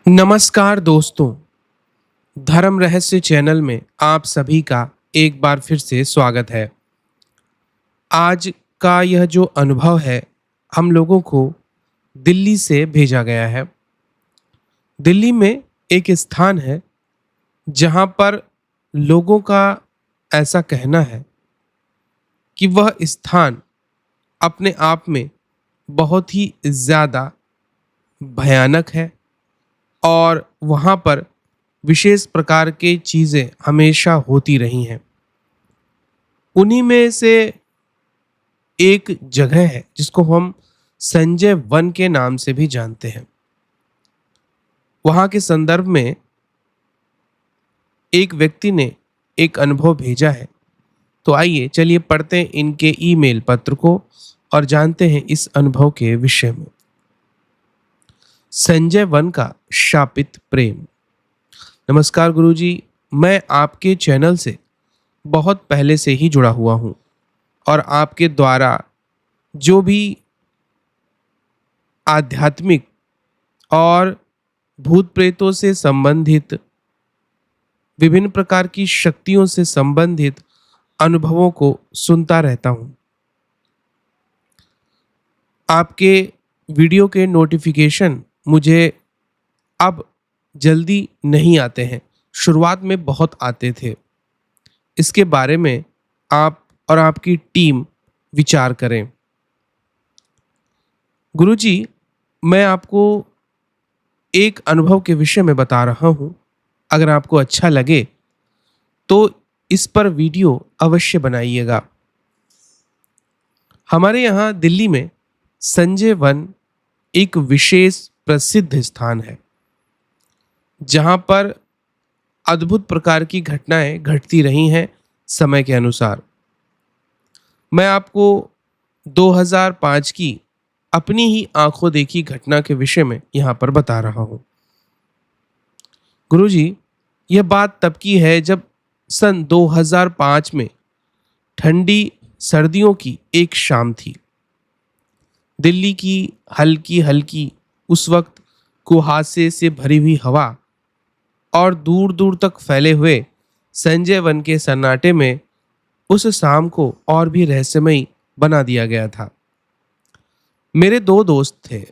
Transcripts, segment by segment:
नमस्कार दोस्तों, धर्म रहस्य चैनल में आप सभी का एक बार फिर से स्वागत है। आज का यह जो अनुभव है, हम लोगों को दिल्ली से भेजा गया है। दिल्ली में एक स्थान है जहाँ पर लोगों का ऐसा कहना है कि वह स्थान अपने आप में बहुत ही ज़्यादा भयानक है और वहाँ पर विशेष प्रकार की चीज़ें हमेशा होती रही हैं। उन्हीं में से एक जगह है जिसको हम संजय वन के नाम से भी जानते हैं। वहाँ के संदर्भ में एक व्यक्ति ने एक अनुभव भेजा है। तो आइए चलिए पढ़ते हैं इनके ईमेल पत्र को और जानते हैं इस अनुभव के विषय में। संजय वन का शापित प्रेम। नमस्कार गुरुजी, मैं आपके चैनल से बहुत पहले से ही जुड़ा हुआ हूँ और आपके द्वारा जो भी आध्यात्मिक और भूत प्रेतों से संबंधित विभिन्न प्रकार की शक्तियों से संबंधित अनुभवों को सुनता रहता हूँ। आपके वीडियो के नोटिफिकेशन मुझे अब जल्दी नहीं आते हैं, शुरुआत में बहुत आते थे। इसके बारे में आप और आपकी टीम विचार करें। गुरुजी, मैं आपको एक अनुभव के विषय में बता रहा हूँ। अगर आपको अच्छा लगे तो इस पर वीडियो अवश्य बनाइएगा। हमारे यहाँ दिल्ली में संजय वन एक विशेष प्रसिद्ध स्थान है जहाँ पर अद्भुत प्रकार की घटनाएं घटती रही हैं समय के अनुसार। मैं आपको 2005 की अपनी ही आंखों देखी घटना के विषय में यहाँ पर बता रहा हूँ। गुरुजी, यह बात तब की है जब सन 2005 में ठंडी सर्दियों की एक शाम थी। दिल्ली की हल्की हल्की उस वक्त कुहासे से भरी हुई हवा और दूर दूर तक फैले हुए संजय वन के सन्नाटे में उस शाम को और भी रहस्यमयी बना दिया गया था। मेरे दो दोस्त थे,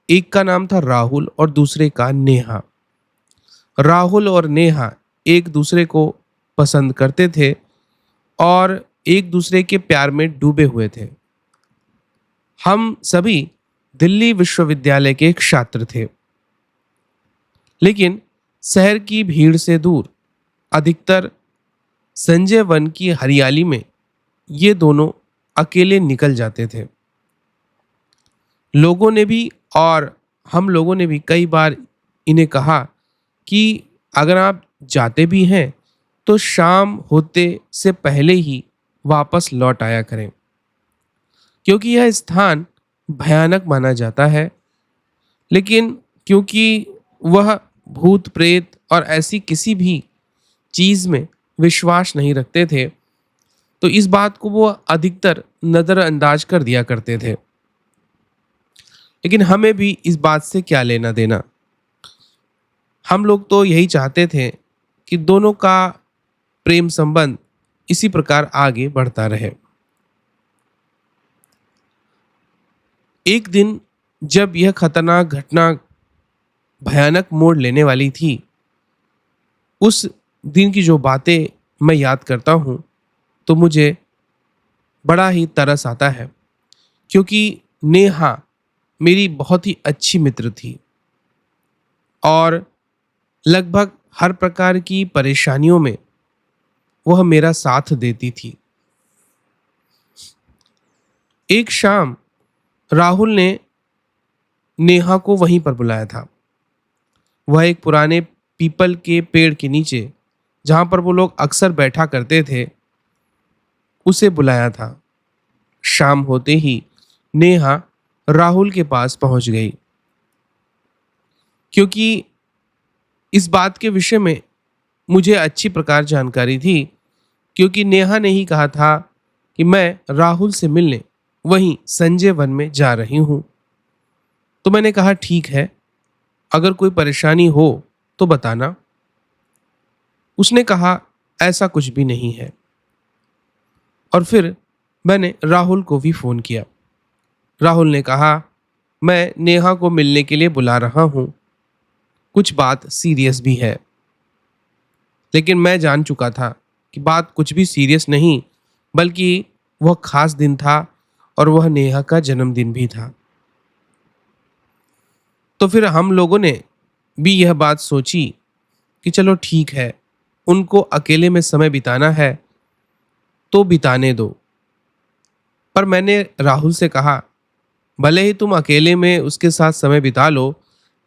एक का नाम था राहुल और दूसरे का नेहा। राहुल और नेहा एक दूसरे को पसंद करते थे और एक दूसरे के प्यार में डूबे हुए थे। हम सभी दिल्ली विश्वविद्यालय के छात्र थे, लेकिन शहर की भीड़ से दूर अधिकतर संजय वन की हरियाली में ये दोनों अकेले निकल जाते थे। लोगों ने भी और हम लोगों ने भी कई बार इन्हें कहा कि अगर आप जाते भी हैं तो शाम होते से पहले ही वापस लौट आया करें, क्योंकि यह स्थान भयानक माना जाता है। लेकिन क्योंकि वह भूत प्रेत और ऐसी किसी भी चीज में विश्वास नहीं रखते थे, तो इस बात को वो अधिकतर नजरअंदाज कर दिया करते थे। लेकिन हमें भी इस बात से क्या लेना देना। हम लोग तो यही चाहते थे कि दोनों का प्रेम संबंध इसी प्रकार आगे बढ़ता रहे। एक दिन जब यह खतरनाक घटना भयानक मोड़ लेने वाली थी, उस दिन की जो बातें मैं याद करता हूँ तो मुझे बड़ा ही तरस आता है, क्योंकि नेहा मेरी बहुत ही अच्छी मित्र थी और लगभग हर प्रकार की परेशानियों में वह मेरा साथ देती थी। एक शाम राहुल ने नेहा को वहीं पर बुलाया था। वह एक पुराने पीपल के पेड़ के नीचे, जहां पर वो लोग अक्सर बैठा करते थे, उसे बुलाया था। शाम होते ही नेहा राहुल के पास पहुंच गई, क्योंकि इस बात के विषय में मुझे अच्छी प्रकार जानकारी थी, क्योंकि नेहा ने ही कहा था कि मैं राहुल से मिलने वहीं संजय वन में जा रही हूं। तो मैंने कहा ठीक है, अगर कोई परेशानी हो तो बताना। उसने कहा, ऐसा कुछ भी नहीं है। और फिर मैंने राहुल को भी फ़ोन किया। राहुल ने कहा, मैं नेहा को मिलने के लिए बुला रहा हूँ, कुछ बात सीरियस भी है। लेकिन मैं जान चुका था कि बात कुछ भी सीरियस नहीं, बल्कि वह खास दिन था और वह नेहा का जन्मदिन भी था। तो फिर हम लोगों ने भी यह बात सोची कि चलो ठीक है, उनको अकेले में समय बिताना है तो बिताने दो। पर मैंने राहुल से कहा, भले ही तुम अकेले में उसके साथ समय बिता लो,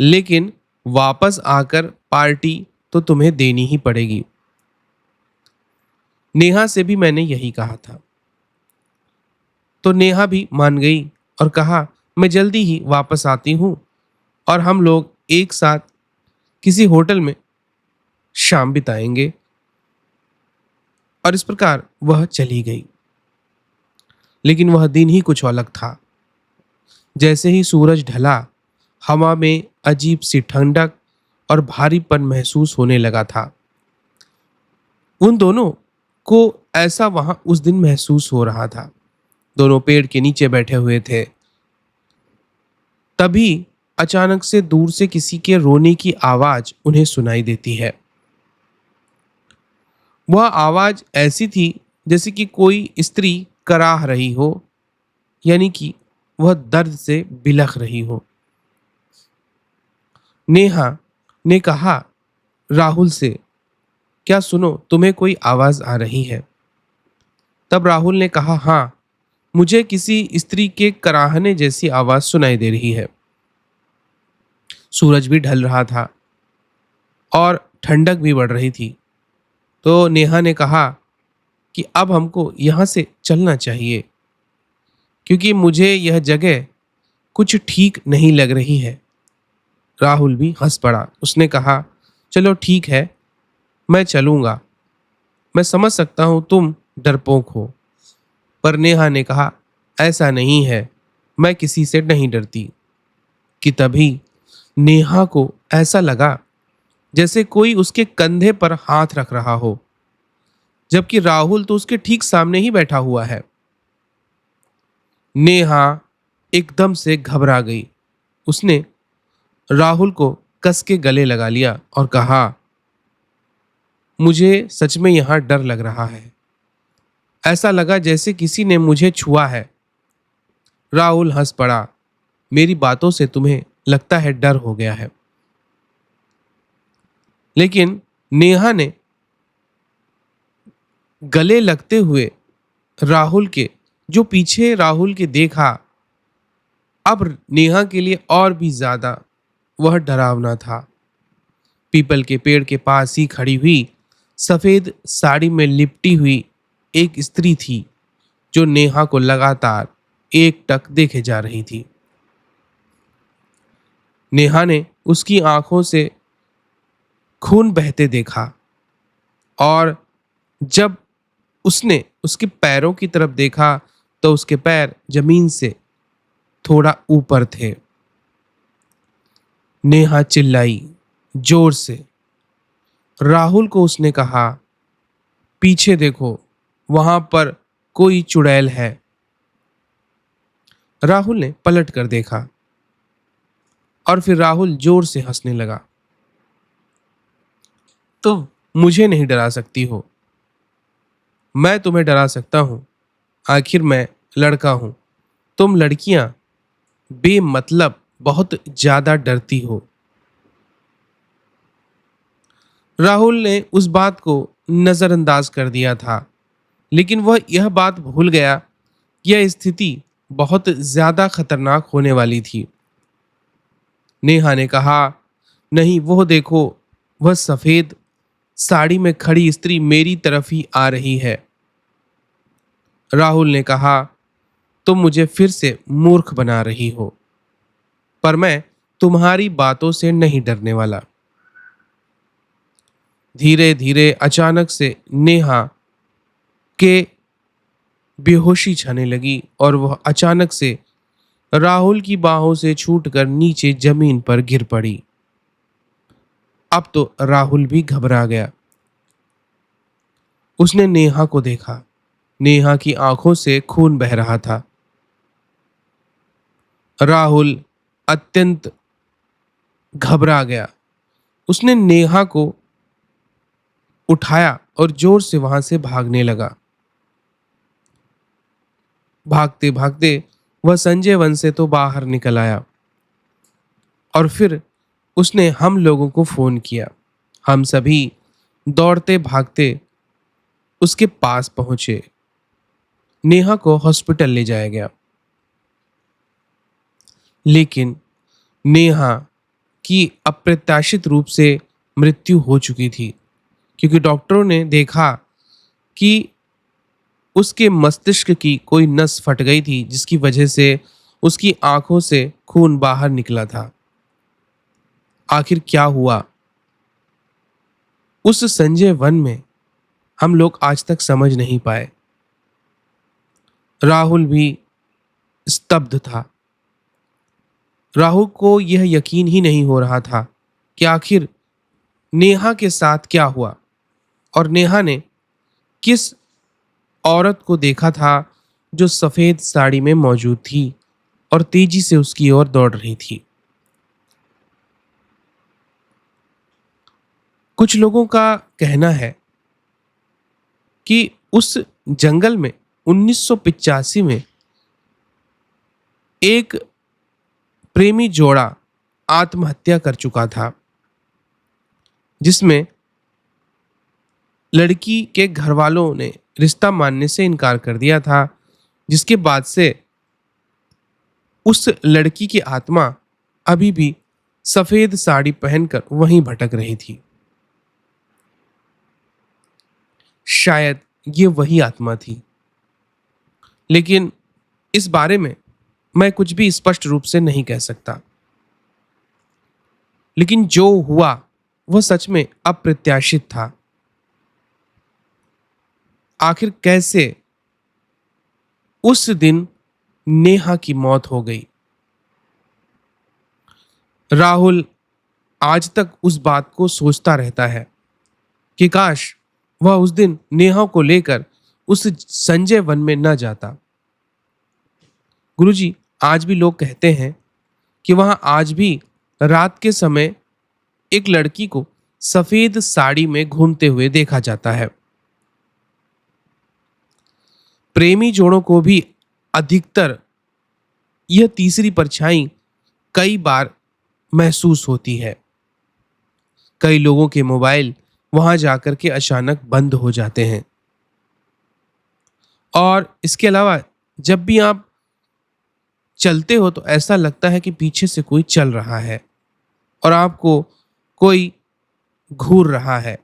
लेकिन वापस आकर पार्टी तो तुम्हें देनी ही पड़ेगी। नेहा से भी मैंने यही कहा था। तो नेहा भी मान गई और कहा, मैं जल्दी ही वापस आती हूँ और हम लोग एक साथ किसी होटल में शाम बिताएंगे। और इस प्रकार वह चली गई। लेकिन वह दिन ही कुछ अलग था। जैसे ही सूरज ढला, हवा में अजीब सी ठंडक और भारीपन महसूस होने लगा था। उन दोनों को ऐसा वहां उस दिन महसूस हो रहा था। दोनों पेड़ के नीचे बैठे हुए थे। तभी अचानक से दूर से किसी के रोने की आवाज उन्हें सुनाई देती है। वह आवाज ऐसी थी जैसे कि कोई स्त्री कराह रही हो, यानी कि वह दर्द से बिलख रही हो। नेहा ने कहा राहुल से, क्या सुनो, तुम्हें कोई आवाज आ रही है? तब राहुल ने कहा, हाँ, मुझे किसी स्त्री के कराहने जैसी आवाज सुनाई दे रही है। सूरज भी ढल रहा था और ठंडक भी बढ़ रही थी। तो नेहा ने कहा कि अब हमको यहाँ से चलना चाहिए, क्योंकि मुझे यह जगह कुछ ठीक नहीं लग रही है। राहुल भी हंस पड़ा। उसने कहा, चलो ठीक है, मैं चलूंगा। मैं समझ सकता हूं तुम डरपोक हो। पर नेहा ने कहा, ऐसा नहीं है, मैं किसी से नहीं डरती। कि तभी नेहा को ऐसा लगा जैसे कोई उसके कंधे पर हाथ रख रहा हो, जबकि राहुल तो उसके ठीक सामने ही बैठा हुआ है। नेहा एकदम से घबरा गई। उसने राहुल को कस के गले लगा लिया और कहा, मुझे सच में यहां डर लग रहा है। ऐसा लगा जैसे किसी ने मुझे छुआ है। राहुल हंस पड़ा, मेरी बातों से तुम्हें लगता है डर हो गया है। लेकिन नेहा ने गले लगते हुए राहुल के जो पीछे राहुल के देखा, अब नेहा के लिए और भी ज्यादा वह डरावना था। पीपल के पेड़ के पास ही खड़ी हुई सफेद साड़ी में लिपटी हुई एक स्त्री थी, जो नेहा को लगातार एकटक देखे जा रही थी। नेहा ने उसकी आंखों से खून बहते देखा और जब उसने उसके पैरों की तरफ देखा तो उसके पैर जमीन से थोड़ा ऊपर थे। नेहा चिल्लाई जोर से। राहुल को उसने कहा, पीछे देखो, वहां पर कोई चुड़ैल है। राहुल ने पलट कर देखा और फिर राहुल जोर से हंसने लगा। तुम मुझे नहीं डरा सकती हो, मैं तुम्हें डरा सकता हूं। आखिर मैं लड़का हूं, तुम लड़कियां बेमतलब बहुत ज्यादा डरती हो। राहुल ने उस बात को नजरअंदाज कर दिया था, लेकिन वह यह बात भूल गया कि यह स्थिति बहुत ज्यादा खतरनाक होने वाली थी। नेहा ने कहा, नहीं, वो देखो, वह सफेद साड़ी में खड़ी स्त्री मेरी तरफ ही आ रही है। राहुल ने कहा, तुम मुझे फिर से मूर्ख बना रही हो, पर मैं तुम्हारी बातों से नहीं डरने वाला। धीरे धीरे अचानक से नेहा के बेहोशी छाने लगी और वह अचानक से राहुल की बाहों से छूटकर नीचे जमीन पर गिर पड़ी। अब तो राहुल भी घबरा गया। उसने नेहा को देखा। नेहा की आंखों से खून बह रहा था। राहुल अत्यंत घबरा गया। उसने नेहा को उठाया और जोर से वहां से भागने लगा। भागते भागते वह संजय वन से तो बाहर निकल आया और फिर उसने हम लोगों को फोन किया। हम सभी दौड़ते भागते उसके पास पहुंचे। नेहा को हॉस्पिटल ले जाया गया, लेकिन नेहा की अप्रत्याशित रूप से मृत्यु हो चुकी थी, क्योंकि डॉक्टरों ने देखा कि उसके मस्तिष्क की कोई नस फट गई थी, जिसकी वजह से उसकी आंखों से खून बाहर निकला था। आखिर क्या हुआ उस संजय वन में, हम लोग आज तक समझ नहीं पाए। राहुल भी स्तब्ध था। राहुल को यह यकीन ही नहीं हो रहा था कि आखिर नेहा के साथ क्या हुआ और नेहा ने किस औरत को देखा था जो सफेद साड़ी में मौजूद थी और तेजी से उसकी ओर दौड़ रही थी। कुछ लोगों का कहना है कि उस जंगल में 1985 में एक प्रेमी जोड़ा आत्महत्या कर चुका था, जिसमें लड़की के घर वालों ने रिश्ता मानने से इनकार कर दिया था, जिसके बाद से उस लड़की की आत्मा अभी भी सफेद साड़ी पहनकर वहीं भटक रही थी। शायद ये वही आत्मा थी, लेकिन इस बारे में मैं कुछ भी स्पष्ट रूप से नहीं कह सकता। लेकिन जो हुआ वह सच में अप्रत्याशित था। आखिर कैसे उस दिन नेहा की मौत हो गई। राहुल आज तक उस बात को सोचता रहता है कि काश वह उस दिन नेहा को लेकर उस संजय वन में न जाता। गुरुजी, आज भी लोग कहते हैं कि वहां आज भी रात के समय एक लड़की को सफेद साड़ी में घूमते हुए देखा जाता है। प्रेमी जोड़ों को भी अधिकतर यह तीसरी परछाई कई बार महसूस होती है। कई लोगों के मोबाइल वहां जाकर के अचानक बंद हो जाते हैं, और इसके अलावा जब भी आप चलते हो तो ऐसा लगता है कि पीछे से कोई चल रहा है और आपको कोई घूर रहा है।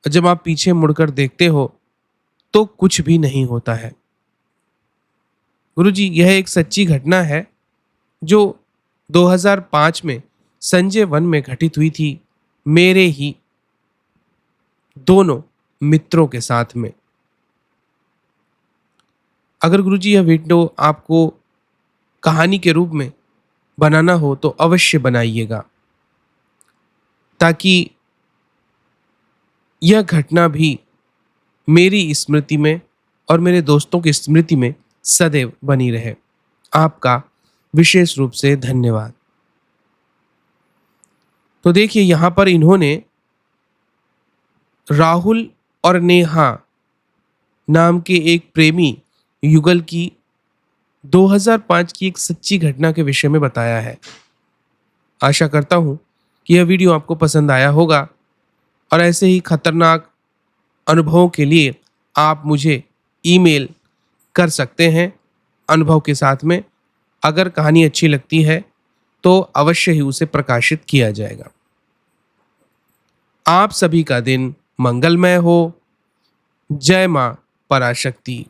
जब आप पीछे मुड़कर देखते हो तो कुछ भी नहीं होता है। गुरुजी, यह एक सच्ची घटना है जो 2005 में संजय वन में घटित हुई थी, मेरे ही दोनों मित्रों के साथ में। अगर गुरुजी यह वीडियो आपको कहानी के रूप में बनाना हो तो अवश्य बनाइएगा, ताकि यह घटना भी मेरी स्मृति में और मेरे दोस्तों की स्मृति में सदैव बनी रहे। आपका विशेष रूप से धन्यवाद। तो देखिए, यहां पर इन्होंने राहुल और नेहा नाम के एक प्रेमी युगल की 2005 की एक सच्ची घटना के विषय में बताया है। आशा करता हूं कि यह वीडियो आपको पसंद आया होगा, और ऐसे ही खतरनाक अनुभवों के लिए आप मुझे ईमेल कर सकते हैं अनुभव के साथ में। अगर कहानी अच्छी लगती है तो अवश्य ही उसे प्रकाशित किया जाएगा। आप सभी का दिन मंगलमय हो। जय मां पराशक्ति।